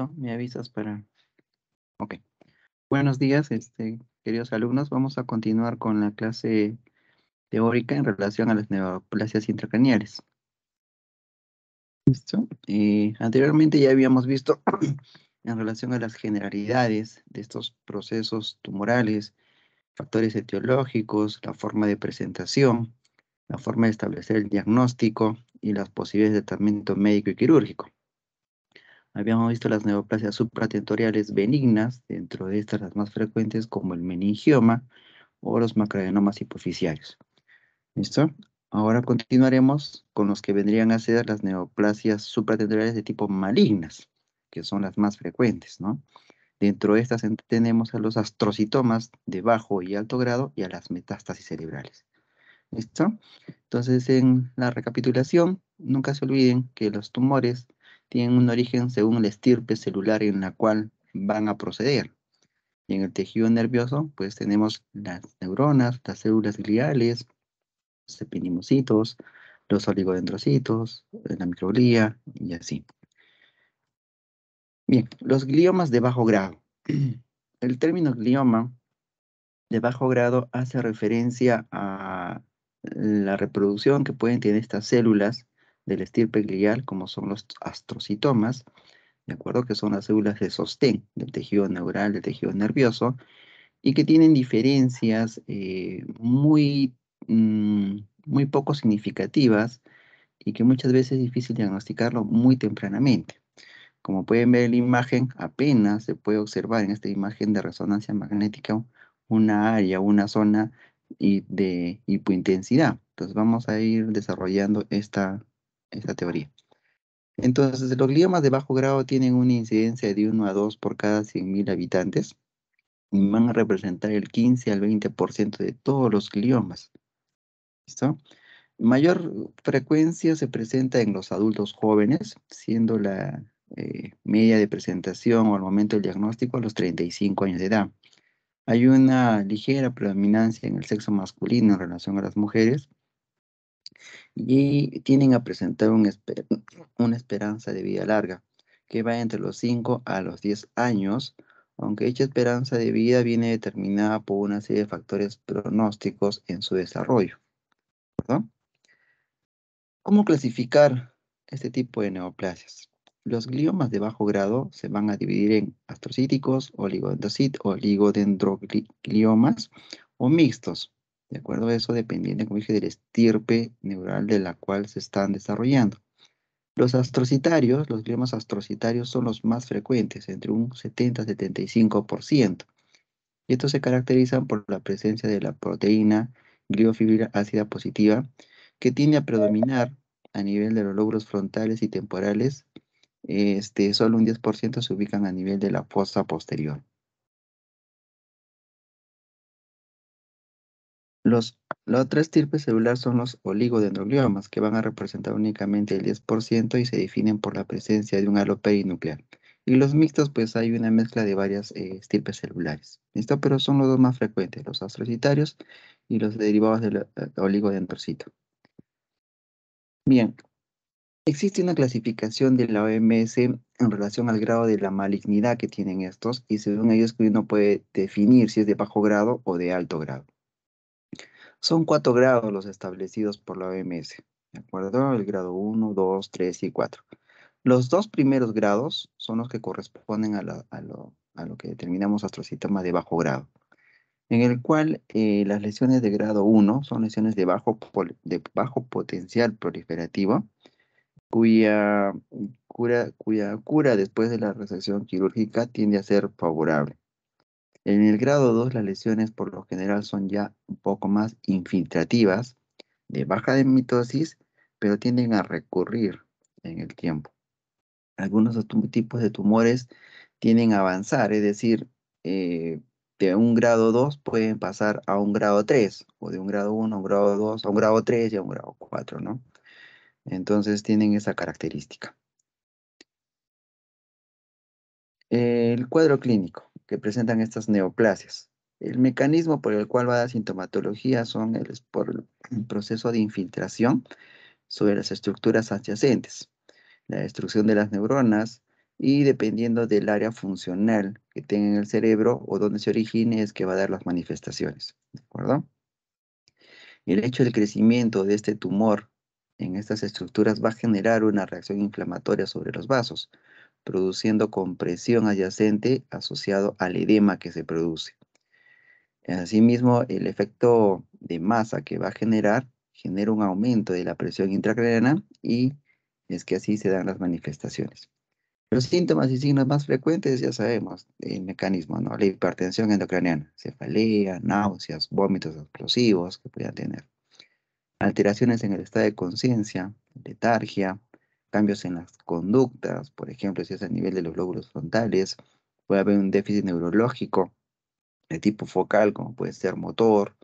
Listo, me avisas para... Ok. Buenos días, queridos alumnos. Vamos a continuar con la clase teórica en relación a las neoplasias intracraneales. ¿Listo? Anteriormente ya habíamos visto en relación a las generalidades de estos procesos tumorales, factores etiológicos, la forma de presentación, la forma de establecer el diagnóstico y las posibilidades de tratamiento médico y quirúrgico. Habíamos visto las neoplasias supratentoriales benignas, dentro de estas las más frecuentes como el meningioma o los macroadenomas hipoficiarios. ¿Listo? Ahora continuaremos con los que vendrían a ser las neoplasias supratentoriales de tipo malignas, que son las más frecuentes, ¿no? Dentro de estas tenemos a los astrocitomas de bajo y alto grado y a las metástasis cerebrales. ¿Listo? Entonces, en la recapitulación, nunca se olviden que los tumores tienen un origen según la estirpe celular en la cual van a proceder. Y en el tejido nervioso, pues tenemos las neuronas, las células gliales, los epinimocitos, los oligodendrocitos, la microglía y así. Bien, los gliomas de bajo grado. El término glioma de bajo grado hace referencia a la reproducción que pueden tener estas células del estirpe glial, como son los astrocitomas, ¿de acuerdo? Que son las células de sostén del tejido neural, del tejido nervioso, y que tienen diferencias muy poco significativas y que muchas veces es difícil diagnosticarlo muy tempranamente. Como pueden ver en la imagen, apenas se puede observar en esta imagen de resonancia magnética una área, una zona de hipointensidad. Entonces vamos a ir desarrollando esta teoría. Entonces, los gliomas de bajo grado tienen una incidencia de 1 a 2 por cada 100.000 habitantes y van a representar el 15 al 20% de todos los gliomas. ¿Listo? Mayor frecuencia se presenta en los adultos jóvenes, siendo la media de presentación o al momento del diagnóstico a los 35 años de edad. Hay una ligera predominancia en el sexo masculino en relación a las mujeres y tienden a presentar una esperanza de vida larga, que va entre los 5 a los 10 años, aunque dicha esperanza de vida viene determinada por una serie de factores pronósticos en su desarrollo, ¿verdad? ¿Cómo clasificar este tipo de neoplasias? Los gliomas de bajo grado se van a dividir en astrocíticos, oligodendrogliomas o mixtos. ¿De acuerdo? Eso dependiendo, como dije, del estirpe neural de la cual se están desarrollando. Los astrocitarios, los gliomas astrocitarios son los más frecuentes, entre un 70-75%. Y estos se caracterizan por la presencia de la proteína gliofibril ácida positiva, que tiende a predominar a nivel de los lóbulos frontales y temporales. Solo un 10% se ubican a nivel de la fosa posterior. La otra estirpe celular son los oligodendrogliomas, que van a representar únicamente el 10% y se definen por la presencia de un halo perinuclear. Y los mixtos, pues hay una mezcla de varias estirpes celulares. ¿Listo? Pero son los dos más frecuentes, los astrocitarios y los derivados del oligodendrocito. Bien, existe una clasificación de la OMS en relación al grado de la malignidad que tienen estos, y según ellos uno puede definir si es de bajo grado o de alto grado. Son 4 grados los establecidos por la OMS, ¿de acuerdo? El grado 1, 2, 3 y 4. Los dos primeros grados son los que corresponden a lo que determinamos astrocitoma de bajo grado, en el cual las lesiones de grado 1 son lesiones de bajo potencial proliferativo, cuya cura después de la resección quirúrgica tiende a ser favorable. En el grado 2, las lesiones por lo general son ya un poco más infiltrativas, de baja de mitosis, pero tienden a recurrir en el tiempo. Algunos tipos de tumores tienden a avanzar, es decir, de un grado 2 pueden pasar a un grado 3, o de un grado 1 a un grado 2, a un grado 3 y a un grado 4, ¿no? Entonces tienen esa característica. El cuadro clínico que presentan estas neoplasias. El mecanismo por el cual va la sintomatología es por el proceso de infiltración sobre las estructuras adyacentes, la destrucción de las neuronas y dependiendo del área funcional que tenga en el cerebro o donde se origine es que va a dar las manifestaciones, ¿de acuerdo? El hecho del crecimiento de este tumor en estas estructuras va a generar una reacción inflamatoria sobre los vasos, produciendo compresión adyacente asociado al edema que se produce. Asimismo, el efecto de masa que va a generar genera un aumento de la presión intracraneana y es que así se dan las manifestaciones. Los síntomas y signos más frecuentes ya sabemos el mecanismo, ¿no? La hipertensión endocraniana, cefalea, náuseas, vómitos explosivos que puedan tener, alteraciones en el estado de conciencia, letargia, cambios en las conductas, por ejemplo, si es a nivel de los lóbulos frontales, puede haber un déficit neurológico de tipo focal, como puede ser motor,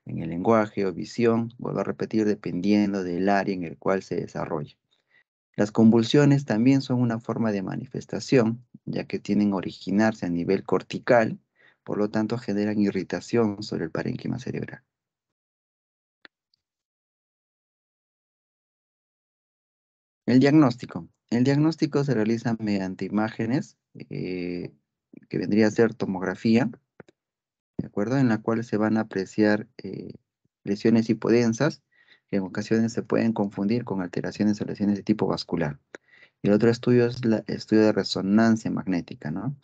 en el lenguaje o visión, vuelvo a repetir, dependiendo del área en el cual se desarrolla. Las convulsiones también son una forma de manifestación, ya que tienen a originarse a nivel cortical, por lo tanto generan irritación sobre el parénquima cerebral. El diagnóstico. El diagnóstico se realiza mediante imágenes, que vendría a ser tomografía, ¿de acuerdo? En la cual se van a apreciar lesiones hipodensas, que en ocasiones se pueden confundir con alteraciones o lesiones de tipo vascular. El otro estudio es el estudio de resonancia magnética, ¿no?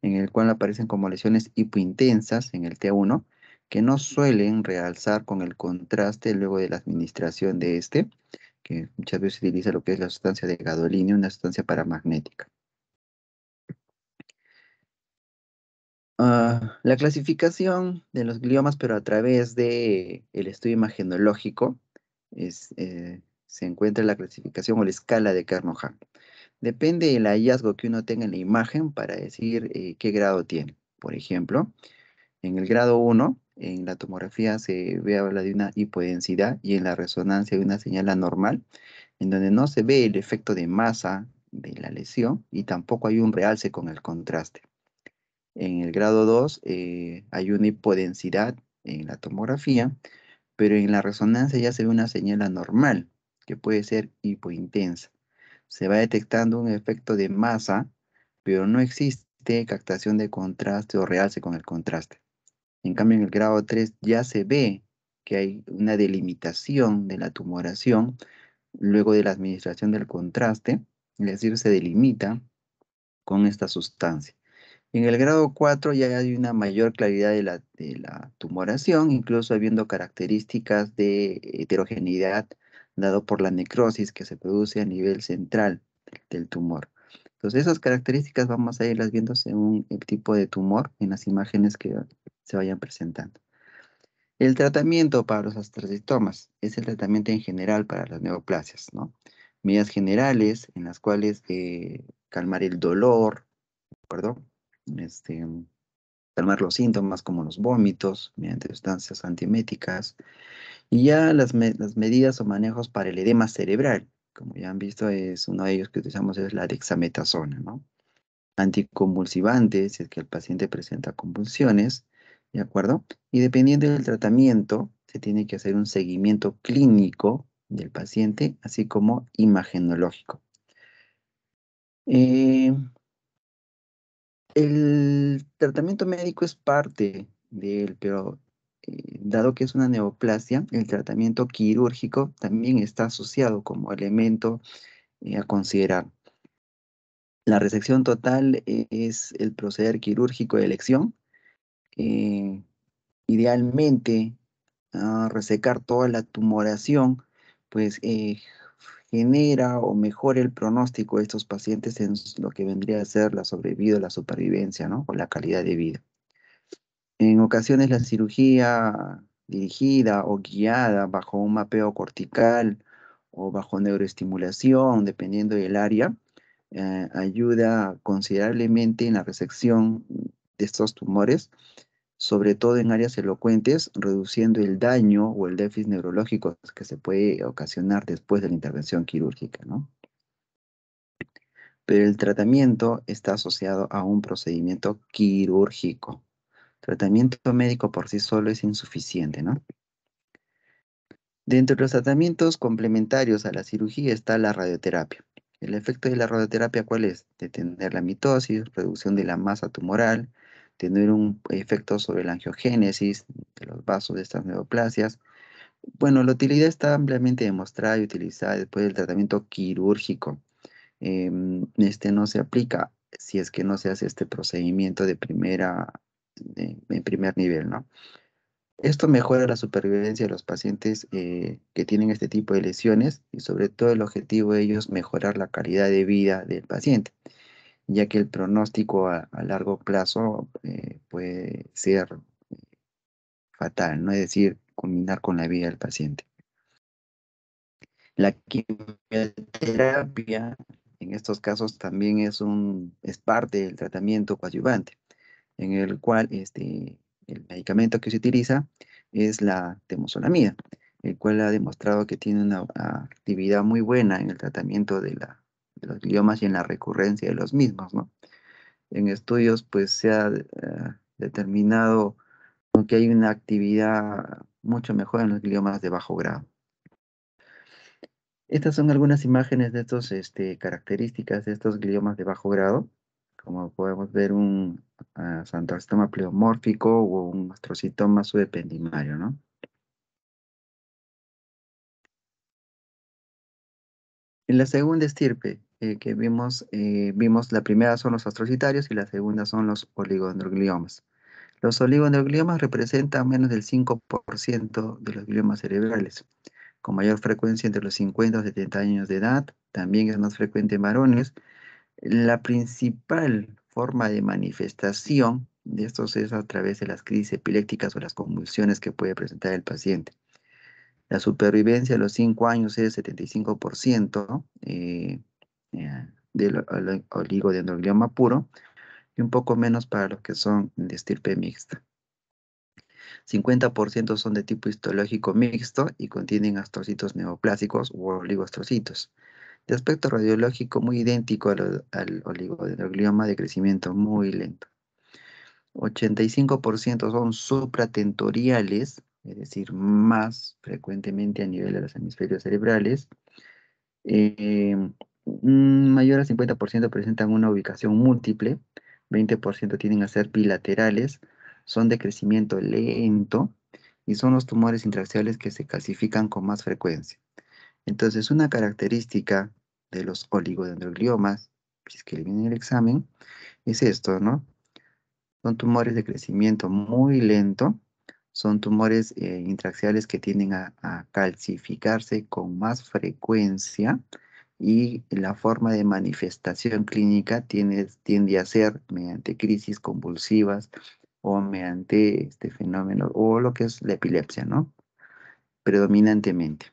En el cual aparecen como lesiones hipointensas en el T1, que no suelen realzar con el contraste luego de la administración de este, que muchas veces se utiliza lo que es la sustancia de gadolinio, una sustancia paramagnética. La clasificación de los gliomas, pero a través de el estudio imagenológico, se encuentra la clasificación o la escala de Kernohan. Depende del hallazgo que uno tenga en la imagen para decir qué grado tiene. Por ejemplo, en el grado 1, en la tomografía se ve habla de una hipodensidad y en la resonancia de una señal anormal, en donde no se ve el efecto de masa de la lesión y tampoco hay un realce con el contraste. En el grado 2 hay una hipodensidad en la tomografía, pero en la resonancia ya se ve una señal anormal, que puede ser hipointensa. Se va detectando un efecto de masa, pero no existe captación de contraste o realce con el contraste. En cambio, en el grado 3 ya se ve que hay una delimitación de la tumoración luego de la administración del contraste, es decir, se delimita con esta sustancia. En el grado 4 ya hay una mayor claridad de la tumoración, incluso habiendo características de heterogeneidad dado por la necrosis que se produce a nivel central del tumor. Entonces esas características vamos a irlas viendo según el tipo de tumor en las imágenes que se vayan presentando. El tratamiento para los astrocitomas es el tratamiento en general para las neoplasias, ¿no? Medidas generales en las cuales calmar el dolor, perdón, este, calmar los síntomas como los vómitos mediante sustancias antieméticas y ya las medidas o manejos para el edema cerebral, como ya han visto, es uno de ellos que utilizamos es la dexametasona, ¿no? Anticonvulsivantes, si es que el paciente presenta convulsiones, ¿de acuerdo? Y dependiendo del tratamiento, se tiene que hacer un seguimiento clínico del paciente, así como imagenológico. Eh, El tratamiento médico es parte de él, pero dado que es una neoplasia, el tratamiento quirúrgico también está asociado como elemento a considerar. La resección total es el proceder quirúrgico de elección. eh, Idealmente, resecar toda la tumoración, pues genera o mejora el pronóstico de estos pacientes en lo que vendría a ser la sobrevida o la supervivencia, ¿no? O la calidad de vida. En ocasiones la cirugía dirigida o guiada bajo un mapeo cortical o bajo neuroestimulación, dependiendo del área, ayuda considerablemente en la resección de estos tumores, sobre todo en áreas elocuentes, reduciendo el daño o el déficit neurológico que se puede ocasionar después de la intervención quirúrgica, ¿no? Pero el tratamiento está asociado a un procedimiento quirúrgico. Tratamiento médico por sí solo es insuficiente, ¿no? Dentro de los tratamientos complementarios a la cirugía está la radioterapia. El efecto de la radioterapia, ¿cuál es? Detener la mitosis, reducción de la masa tumoral, tener un efecto sobre la angiogénesis de los vasos de estas neoplasias. Bueno, la utilidad está ampliamente demostrada y utilizada después del tratamiento quirúrgico. Este no se aplica si es que no se hace este procedimiento en primer nivel, ¿no? Esto mejora la supervivencia de los pacientes que tienen este tipo de lesiones y sobre todo el objetivo de ellos mejorar la calidad de vida del paciente, ya que el pronóstico a largo plazo puede ser fatal, ¿no? Es decir, culminar con la vida del paciente. La quimioterapia en estos casos también es parte del tratamiento coadyuvante, en el cual el medicamento que se utiliza es la temozolomida, el cual ha demostrado que tiene una actividad muy buena en el tratamiento de los gliomas y en la recurrencia de los mismos, ¿no? En estudios, pues, se ha determinado que hay una actividad mucho mejor en los gliomas de bajo grado. Estas son algunas imágenes de estos características de estos gliomas de bajo grado. Como podemos ver, un sandrastoma pleomórfico o un astrocitoma subependimario, ¿no? En la segunda estirpe que vimos la primera son los astrocitarios y la segunda son los oligodendrogliomas. Los oligodendrogliomas representan menos del 5% de los gliomas cerebrales, con mayor frecuencia entre los 50 y 70 años de edad. También es más frecuente en varones. La principal forma de manifestación de estos es a través de las crisis epilépticas o las convulsiones que puede presentar el paciente. La supervivencia a los 5 años es 75% del oligodendroglioma puro y un poco menos para los que son de estirpe mixta. 50% son de tipo histológico mixto y contienen astrocitos neoplásicos u oligoastrocitos. De aspecto radiológico muy idéntico al oligodendroglioma de crecimiento muy lento. 85% son supratentoriales, es decir, más frecuentemente a nivel de los hemisferios cerebrales. Mayor al 50% presentan una ubicación múltiple, 20% tienden a ser bilaterales, son de crecimiento lento y son los tumores intraxiales que se clasifican con más frecuencia. Entonces, una característica de los oligodendrogliomas, si es que le viene el examen, es esto, ¿no? Son tumores de crecimiento muy lento, son tumores intraxiales que tienden a calcificarse con más frecuencia y la forma de manifestación clínica tiende a ser mediante crisis convulsivas o mediante este fenómeno o lo que es la epilepsia, ¿no? Predominantemente.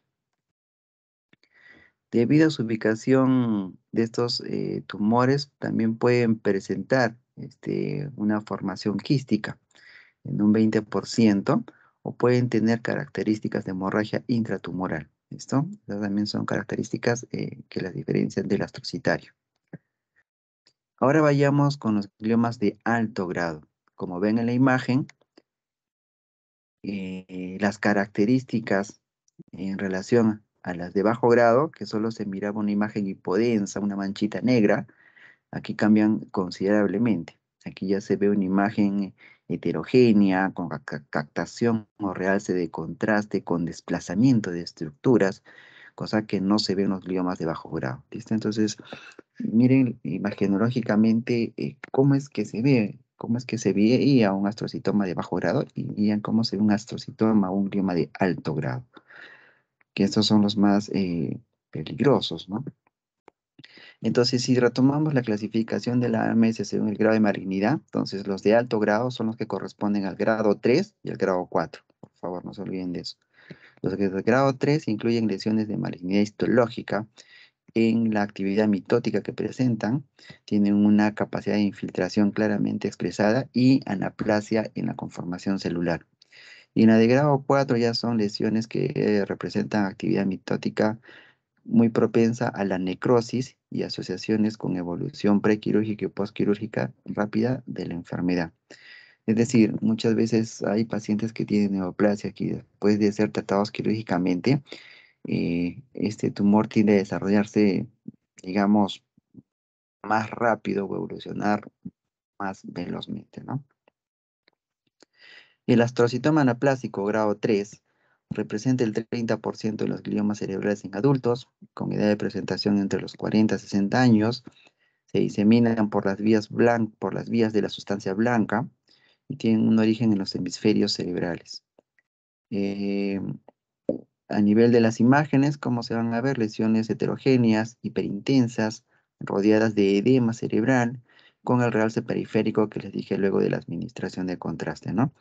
Debido a su ubicación de estos tumores, también pueden presentar una formación quística en un 20% o pueden tener características de hemorragia intratumoral. ¿Listo? Estas también son características que las diferencian del astrocitario. Ahora vayamos con los gliomas de alto grado. Como ven en la imagen, las características en relación a las de bajo grado, que solo se miraba una imagen hipodensa, una manchita negra, aquí cambian considerablemente. Aquí ya se ve una imagen heterogénea, con captación o realce de contraste, con desplazamiento de estructuras, cosa que no se ve en los gliomas de bajo grado. ¿Listo? Entonces, miren imagenológicamente cómo es que se ve, cómo es que se veía un astrocitoma de bajo grado y vean cómo se ve un astrocitoma o un glioma de alto grado, que estos son los más peligrosos, ¿no? Entonces, si retomamos la clasificación de la AMS según el grado de malignidad, entonces los de alto grado son los que corresponden al grado 3 y al grado 4. Por favor, no se olviden de eso. Los que del grado 3 incluyen lesiones de malignidad histológica en la actividad mitótica que presentan, tienen una capacidad de infiltración claramente expresada y anaplasia en la conformación celular. Y en la de grado 4 ya son lesiones que representan actividad mitótica muy propensa a la necrosis y asociaciones con evolución prequirúrgica y postquirúrgica rápida de la enfermedad. Es decir, muchas veces hay pacientes que tienen neoplasia que después de ser tratados quirúrgicamente, este tumor tiende a desarrollarse digamos, más rápido o evolucionar más velozmente, ¿no? El astrocitoma anaplásico grado 3 representa el 30% de los gliomas cerebrales en adultos, con edad de presentación entre los 40 y 60 años. Se diseminan por las vías de la sustancia blanca y tienen un origen en los hemisferios cerebrales. Eh, a nivel de las imágenes, como se van a ver, lesiones heterogéneas, hiperintensas, rodeadas de edema cerebral, con el realce periférico que les dije luego de la administración de contraste, ¿no?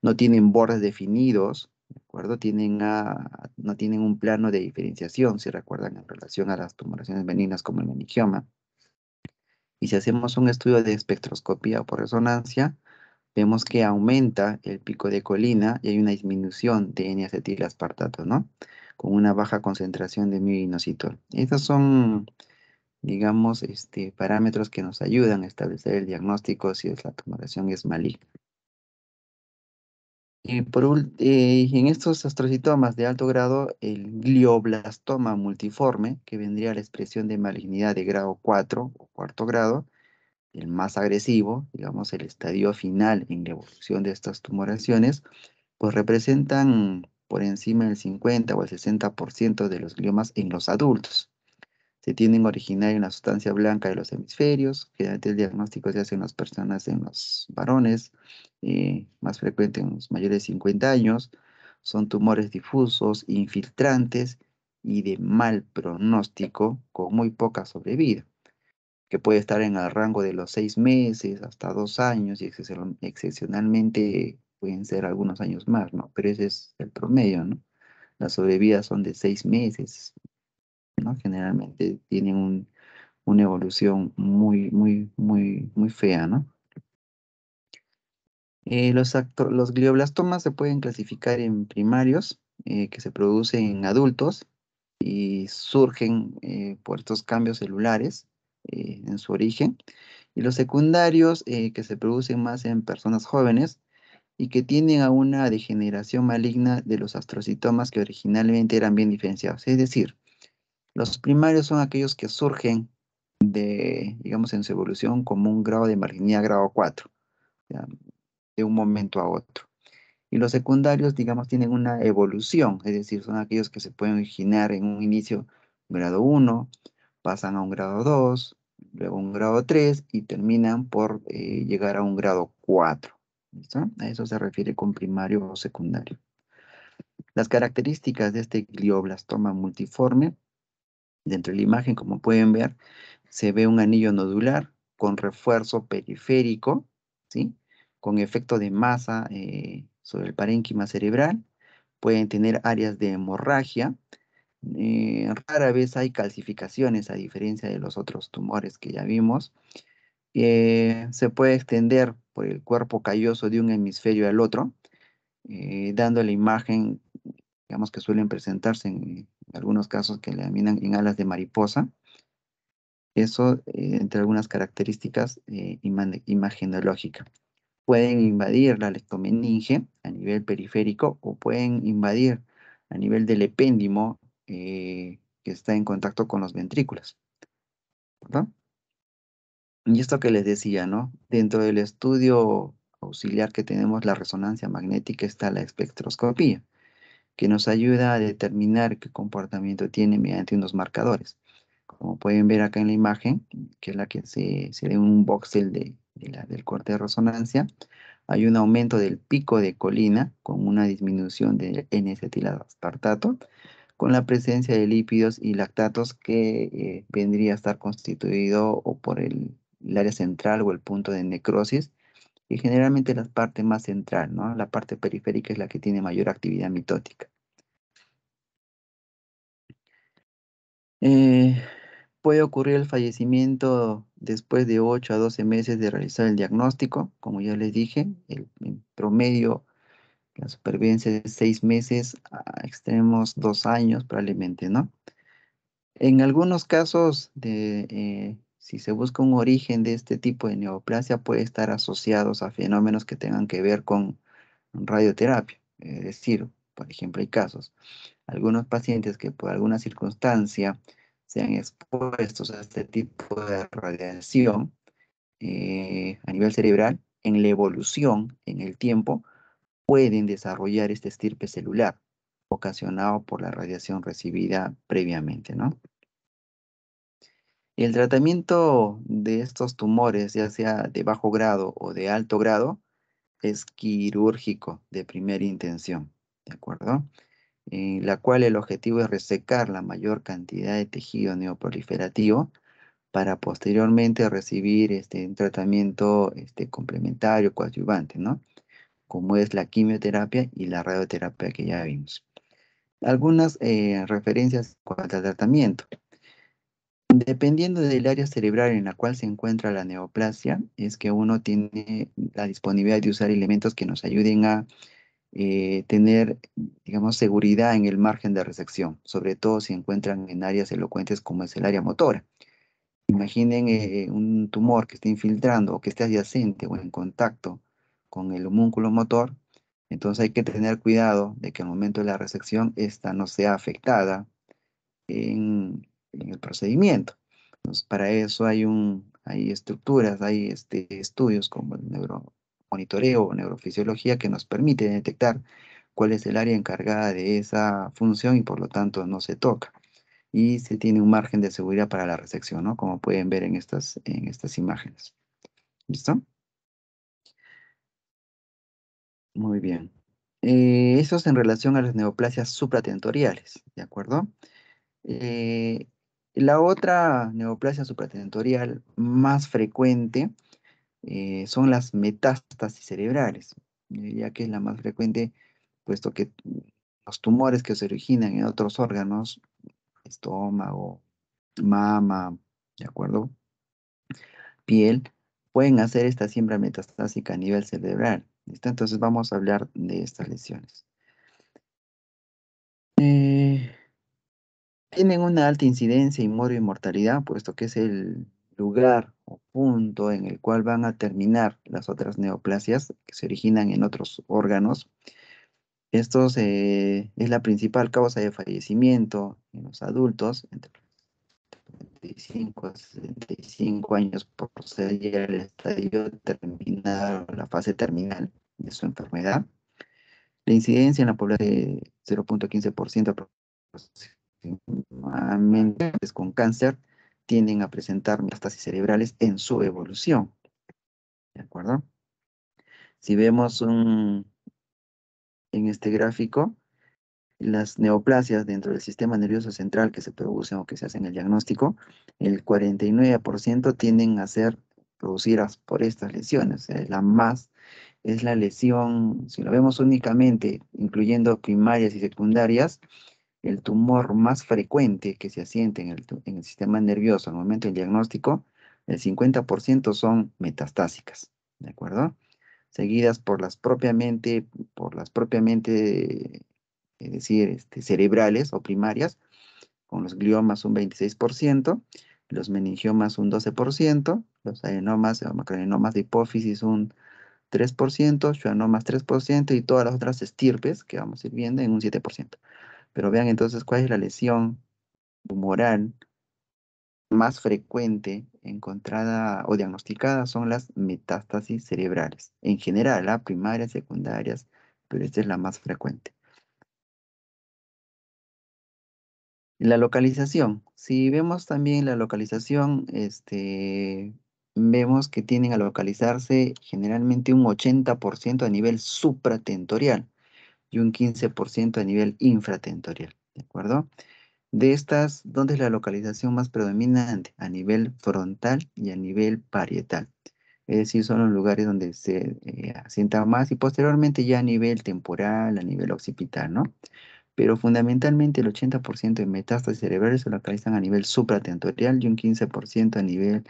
No tienen bordes definidos, ¿de acuerdo? No tienen un plano de diferenciación, si recuerdan, en relación a las tumoraciones benignas como el meningioma. Y si hacemos un estudio de espectroscopía por resonancia, vemos que aumenta el pico de colina y hay una disminución de N-acetilaspartato, ¿no? Con una baja concentración de mioinositol. Estos son, digamos, parámetros que nos ayudan a establecer el diagnóstico si la tumoración es maligna. En estos astrocitomas de alto grado, el glioblastoma multiforme, que vendría a la expresión de malignidad de grado 4 o cuarto grado, el más agresivo, digamos, el estadio final en la evolución de estas tumoraciones, pues representan por encima del 50 o el 60% de los gliomas en los adultos. Se tienden a originar en la sustancia blanca de los hemisferios. Generalmente el diagnóstico se hace en las personas, en los varones, más frecuente en los mayores de 50 años. Son tumores difusos, infiltrantes y de mal pronóstico, con muy poca sobrevida, que puede estar en el rango de los 6 meses hasta 2 años y excepcionalmente pueden ser algunos años más, ¿no? Pero ese es el promedio, ¿no? Las sobrevidas son de 6 meses, ¿no? Generalmente tienen una evolución muy fea, ¿no? Los glioblastomas se pueden clasificar en primarios, que se producen en adultos y surgen por estos cambios celulares en su origen, y los secundarios, que se producen más en personas jóvenes y que tienden a una degeneración maligna de los astrocitomas que originalmente eran bien diferenciados. Es decir, los primarios son aquellos que surgen digamos, en su evolución como un grado de malignidad grado 4, ya, de un momento a otro. Y los secundarios, digamos, tienen una evolución, es decir, son aquellos que se pueden originar en un inicio grado 1, pasan a un grado 2, luego un grado 3 y terminan por llegar a un grado 4. ¿Listo? A eso se refiere con primario o secundario. Las características de este glioblastoma multiforme, dentro de la imagen, como pueden ver, se ve un anillo nodular con refuerzo periférico, ¿sí? Con efecto de masa sobre el parénquima cerebral. Pueden tener áreas de hemorragia. Rara vez hay calcificaciones, a diferencia de los otros tumores que ya vimos. Se puede extender por el cuerpo calloso de un hemisferio al otro, dando la imagen, digamos, que suelen presentarse en algunos casos que le denominan en alas de mariposa. Eso, entre algunas características imagenológicas. Pueden invadir la lectomeninge a nivel periférico o pueden invadir a nivel del epéndimo, que está en contacto con los ventrículos, ¿verdad? Y esto que les decía, ¿no? Dentro del estudio auxiliar que tenemos, la resonancia magnética, está la espectroscopía, que nos ayuda a determinar qué comportamiento tiene mediante unos marcadores. Como pueden ver acá en la imagen, que es la que se ve en un voxel del corte de resonancia, hay un aumento del pico de colina con una disminución del N-acetilaspartato, con la presencia de lípidos y lactatos que vendría a estar constituido o por el área central o el punto de necrosis, y generalmente la parte más central, ¿no? La parte periférica es la que tiene mayor actividad mitótica. Eh, Puede ocurrir el fallecimiento después de 8 a 12 meses de realizar el diagnóstico. Como ya les dije, en promedio la supervivencia es 6 meses, a extremos 2 años probablemente, ¿no? En algunos casos, si se busca un origen de este tipo de neoplasia, puede estar asociados a fenómenos que tengan que ver con radioterapia. Es decir, por ejemplo, hay casos, algunos pacientes que por alguna circunstancia sean expuestos a este tipo de radiación a nivel cerebral, en la evolución, en el tiempo, pueden desarrollar este estirpe celular ocasionado por la radiación recibida previamente, ¿no? El tratamiento de estos tumores, ya sea de bajo grado o de alto grado, es quirúrgico de primera intención, ¿de acuerdo? En la cual el objetivo es resecar la mayor cantidad de tejido neoproliferativo para posteriormente recibir un tratamiento complementario, coadyuvante, ¿no? Como es la quimioterapia y la radioterapia que ya vimos. Algunas referencias en cuanto al tratamiento. Dependiendo del área cerebral en la cual se encuentra la neoplasia, es que uno tiene la disponibilidad de usar elementos que nos ayuden a tener, digamos, seguridad en el margen de resección, sobre todo si encuentran en áreas elocuentes como es el área motora. Imaginen un tumor que esté infiltrando o que esté adyacente o en contacto con el homúnculo motor, entonces hay que tener cuidado de que al momento de la resección esta no sea afectada en el procedimiento. Entonces, para eso hay estructuras, hay estudios como el neuromonitoreo o neurofisiología que nos permite detectar cuál es el área encargada de esa función y por lo tanto no se toca. Y se tiene un margen de seguridad para la resección, ¿no? Como pueden ver en estas imágenes. ¿Listo? Muy bien. Eso es en relación a las neoplasias supratentoriales, ¿de acuerdo? Eh, la otra neoplasia supratentorial más frecuente son las metástasis cerebrales, ya que es la más frecuente, puesto que los tumores que se originan en otros órganos, estómago, mama, ¿de acuerdo? Piel, pueden hacer esta siembra metastásica a nivel cerebral. ¿Listo? Entonces vamos a hablar de estas lesiones. Eh, Tienen una alta incidencia y mortalidad, puesto que es el lugar o punto en el cual van a terminar las otras neoplasias que se originan en otros órganos. Estos es la principal causa de fallecimiento en los adultos entre 35 a 65 años por ser ya el estadio terminal o la fase terminal de su enfermedad. La incidencia en la población de 0,15% aproximadamente con cáncer tienden a presentar metástasis cerebrales en su evolución. ¿De acuerdo? Si vemos en este gráfico, las neoplasias dentro del sistema nervioso central que se producen o que se hacen el diagnóstico, el 49% tienden a ser producidas por estas lesiones. O sea, es la lesión, si lo vemos únicamente, incluyendo primarias y secundarias, el tumor más frecuente que se asiente en el sistema nervioso al momento del diagnóstico, el 50% son metastásicas, ¿de acuerdo? Seguidas por las propiamente, es decir, cerebrales o primarias, con los gliomas un 26%, los meningiomas un 12%, los adenomas o macroadenomas de hipófisis un 3%, schwannomas 3% y todas las otras estirpes que vamos a ir viendo en un 7%. Pero vean entonces cuál es la lesión tumoral más frecuente encontrada o diagnosticada son las metástasis cerebrales. En general, primarias, secundarias, pero esta es la más frecuente. La localización. Si vemos también la localización, vemos que tienden a localizarse generalmente un 80% a nivel supratentorial y un 15% a nivel infratentorial, ¿de acuerdo? De estas, ¿dónde es la localización más predominante? A nivel frontal y a nivel parietal. Es decir, son los lugares donde se asienta más y posteriormente ya a nivel temporal, a nivel occipital, ¿no? Pero fundamentalmente el 80% de metástasis cerebrales se localizan a nivel supratentorial y un 15% a nivel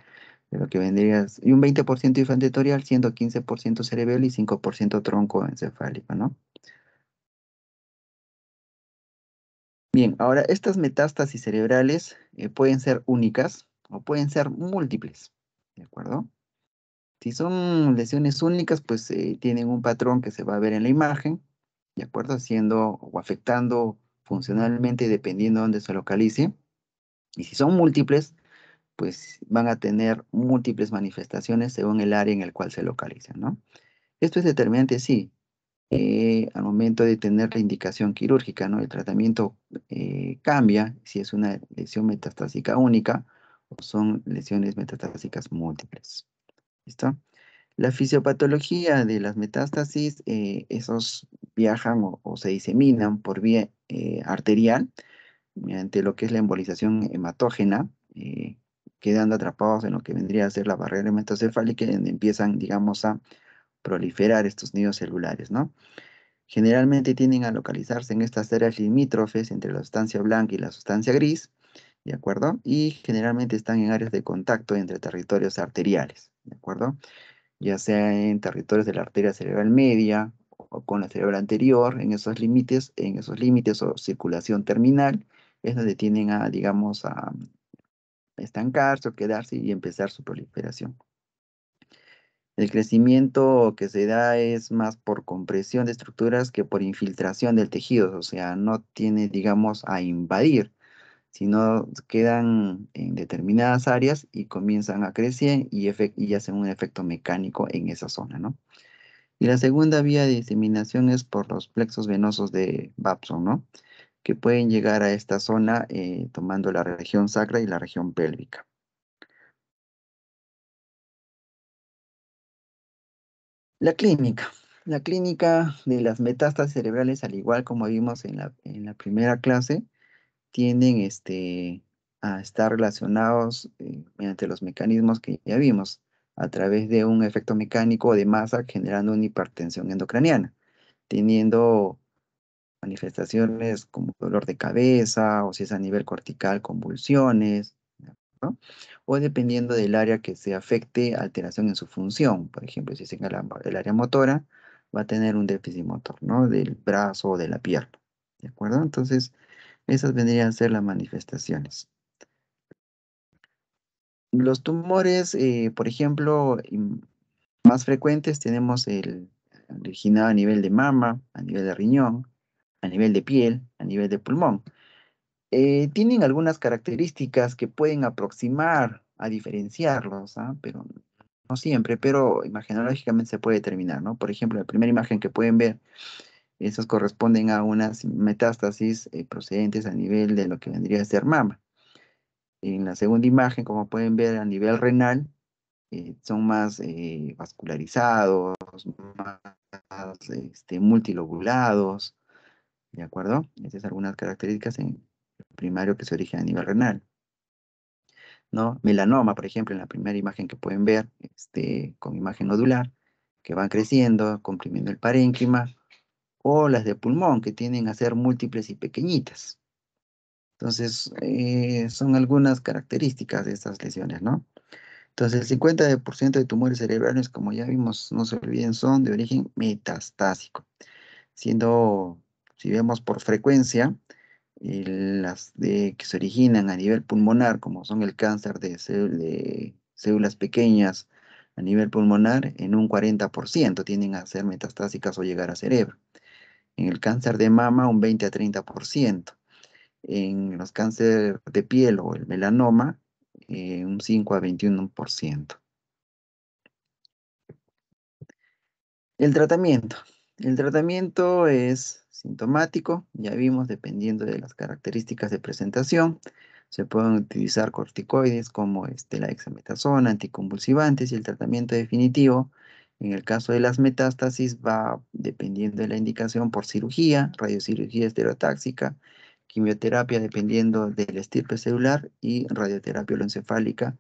de lo que vendría, y un 20% infratentorial, siendo 15% cerebral y 5% troncoencefálico, ¿no? Bien, ahora estas metástasis cerebrales pueden ser únicas o pueden ser múltiples, ¿de acuerdo? Si son lesiones únicas, pues tienen un patrón que se va a ver en la imagen, ¿de acuerdo? Haciendo o afectando funcionalmente dependiendo de dónde se localice. Y si son múltiples, pues van a tener múltiples manifestaciones según el área en el cual se localizan, ¿no? Esto es determinante, sí, al momento de tener la indicación quirúrgica, ¿no? El tratamiento cambia si es una lesión metastásica única o son lesiones metastásicas múltiples. ¿Listo? La fisiopatología de las metástasis, esos viajan o se diseminan por vía arterial mediante lo que es la embolización hematógena, quedando atrapados en lo que vendría a ser la barrera hematocefálica, donde empiezan, digamos, a proliferar estos nidos celulares, ¿no? Generalmente tienden a localizarse en estas áreas limítrofes entre la sustancia blanca y la sustancia gris, ¿de acuerdo? Y generalmente están en áreas de contacto entre territorios arteriales, ¿de acuerdo? Ya sea en territorios de la arteria cerebral media o con la cerebral anterior, en esos límites o circulación terminal, es donde tienden a, digamos, a estancarse o quedarse y empezar su proliferación. El crecimiento que se da es más por compresión de estructuras que por infiltración del tejido, o sea, no tiene, digamos, a invadir, sino quedan en determinadas áreas y comienzan a crecer y hacen un efecto mecánico en esa zona, ¿no? Y la segunda vía de diseminación es por los plexos venosos de Babson, ¿no? Que pueden llegar a esta zona tomando la región sacra y la región pélvica. La clínica. La clínica de las metástasis cerebrales, al igual como vimos en la primera clase, tienden a estar relacionados mediante los mecanismos que ya vimos, a través de un efecto mecánico de masa generando una hipertensión endocraniana, teniendo manifestaciones como dolor de cabeza, o si es a nivel cortical, convulsiones, ¿no? O dependiendo del área que se afecte, alteración en su función. Por ejemplo, si es en el área motora, va a tener un déficit motor, ¿no? Del brazo o de la pierna, ¿de acuerdo? Entonces, esas vendrían a ser las manifestaciones. Los tumores, por ejemplo, más frecuentes tenemos el originado a nivel de mama, a nivel de riñón, a nivel de piel, a nivel de pulmón. Tienen algunas características que pueden aproximar a diferenciarlos, ¿ah? Pero no siempre, pero imagenológicamente se puede determinar, ¿no? Por ejemplo, la primera imagen que pueden ver, esos corresponden a unas metástasis procedentes a nivel de lo que vendría a ser mama. En la segunda imagen, como pueden ver a nivel renal, son más vascularizados, más multilobulados, ¿de acuerdo? Esas son algunas características en el primario que se origina a nivel renal, ¿no? Melanoma, por ejemplo, en la primera imagen que pueden ver, con imagen nodular, que van creciendo, comprimiendo el parénquima, o las de pulmón, que tienden a ser múltiples y pequeñitas. Entonces, son algunas características de estas lesiones, ¿no? Entonces, el 50% de tumores cerebrales, como ya vimos, no se olviden, son de origen metastásico, siendo, si vemos por frecuencia, que se originan a nivel pulmonar, como son el cáncer de células pequeñas a nivel pulmonar, en un 40% tienden a ser metastásicas o llegar a cerebro. En el cáncer de mama, un 20 a 30%. En los cánceres de piel o el melanoma, un 5 a 21%. El tratamiento. El tratamiento es sintomático, ya vimos, dependiendo de las características de presentación. Se pueden utilizar corticoides como la dexametasona, anticonvulsivantes, y el tratamiento definitivo, en el caso de las metástasis, va dependiendo de la indicación por cirugía, radiocirugía estereotáxica, quimioterapia dependiendo del estirpe celular y radioterapia holoencefálica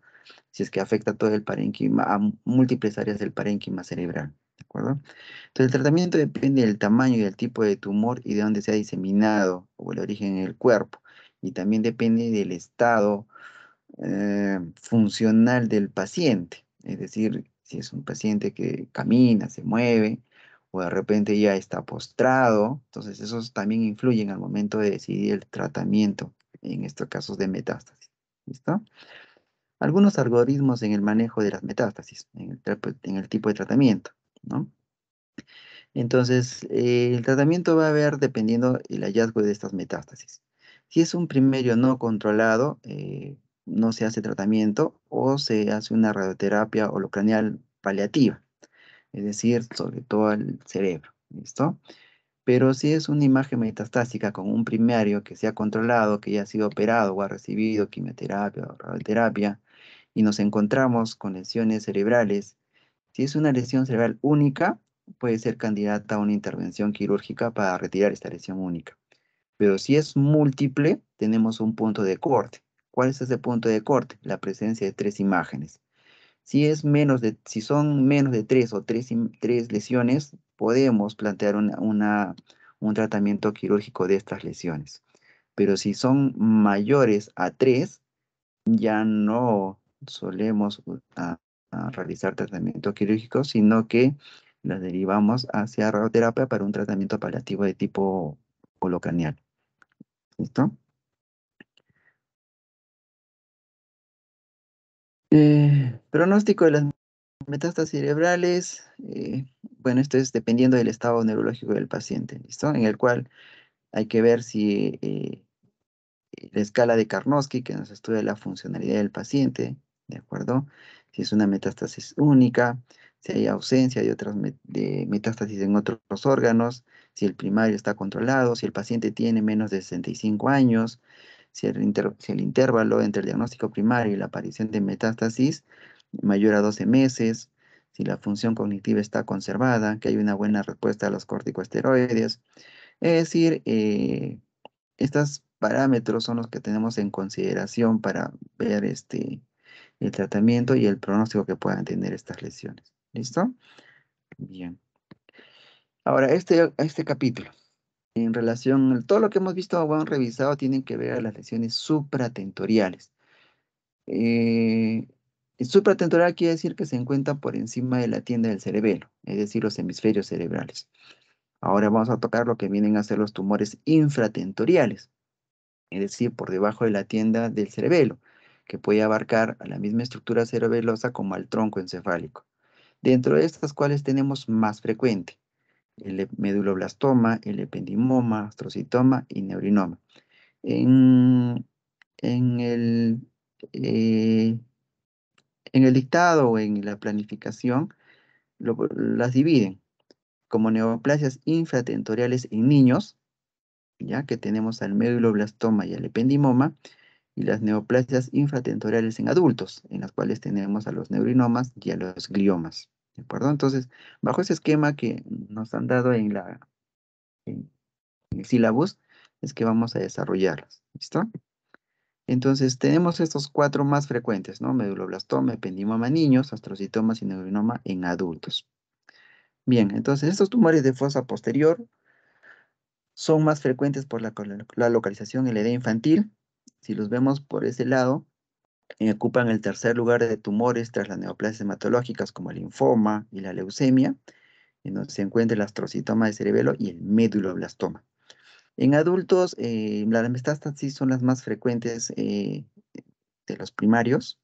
si es que afecta todo el parénquima, a múltiples áreas del parénquima cerebral, ¿de acuerdo? Entonces, el tratamiento depende del tamaño y del tipo de tumor y de dónde se ha diseminado o el origen en el cuerpo. Y también depende del estado funcional del paciente. Es decir, si es un paciente que camina, se mueve, o de repente ya está postrado. Entonces, esos también influyen al momento de decidir el tratamiento en estos casos de metástasis. ¿Listo? Algunos algoritmos en el manejo de las metástasis, en el tipo de tratamiento, ¿no? Entonces, el tratamiento va a haber dependiendo el hallazgo de estas metástasis. Si es un primario no controlado, no se hace tratamiento o se hace una radioterapia holocranial paliativa, es decir, sobre todo el cerebro, ¿listo? Pero si es una imagen metastásica con un primario que se ha controlado, que ya ha sido operado o ha recibido quimioterapia o radioterapia, y nos encontramos con lesiones cerebrales, si es una lesión cerebral única, puede ser candidata a una intervención quirúrgica para retirar esta lesión única. Pero si es múltiple, tenemos un punto de corte. ¿Cuál es ese punto de corte? La presencia de tres imágenes. Si son menos de tres o tres lesiones, podemos plantear un tratamiento quirúrgico de estas lesiones. Pero si son mayores a tres, ya no solemos a realizar tratamiento quirúrgico, sino que las derivamos hacia radioterapia para un tratamiento paliativo de tipo colocranial. ¿Listo? Pronóstico de las metástasis cerebrales, bueno, esto es dependiendo del estado neurológico del paciente, ¿listo? En el cual hay que ver si la escala de Karnofsky, que nos estudia la funcionalidad del paciente, ¿de acuerdo? Si es una metástasis única, si hay ausencia de otras de metástasis en otros órganos, si el primario está controlado, si el paciente tiene menos de 65 años, si el intervalo entre el diagnóstico primario y la aparición de metástasis mayor a 12 meses, si la función cognitiva está conservada, que hay una buena respuesta a los corticosteroides. Es decir, estos parámetros son los que tenemos en consideración para ver el tratamiento y el pronóstico que puedan tener estas lesiones. ¿Listo? Bien. Ahora, este capítulo, en relación a todo lo que hemos visto o han revisado, tienen que ver a las lesiones supratentoriales. El supratentorial quiere decir que se encuentra por encima de la tienda del cerebelo, es decir, los hemisferios cerebrales. Ahora vamos a tocar lo que vienen a ser los tumores infratentoriales, es decir, por debajo de la tienda del cerebelo, que puede abarcar a la misma estructura cerebelosa como al tronco encefálico. Dentro de estas, ¿cuáles tenemos más frecuente? El meduloblastoma, el ependimoma, astrocitoma y neurinoma. En, en el, eh, en el dictado o en la planificación, las dividen como neoplasias infratentoriales en niños, ya que tenemos al meduloblastoma y al ependimoma, y las neoplasias infratentoriales en adultos, en las cuales tenemos a los neurinomas y a los gliomas. ¿De acuerdo? Entonces, bajo ese esquema que nos han dado en el sílabus, es que vamos a desarrollarlas. ¿Listo? Entonces, tenemos estos cuatro más frecuentes, ¿no? Meduloblastoma, ependimoma en niños, astrocitomas y neurinoma en adultos. Bien, entonces estos tumores de fosa posterior son más frecuentes por la localización en la edad infantil. Si los vemos por ese lado, ocupan el tercer lugar de tumores tras las neoplasias hematológicas como el linfoma y la leucemia, en donde se encuentra el astrocitoma de cerebelo y el meduloblastoma. En adultos, las metástasis son las más frecuentes de los primarios,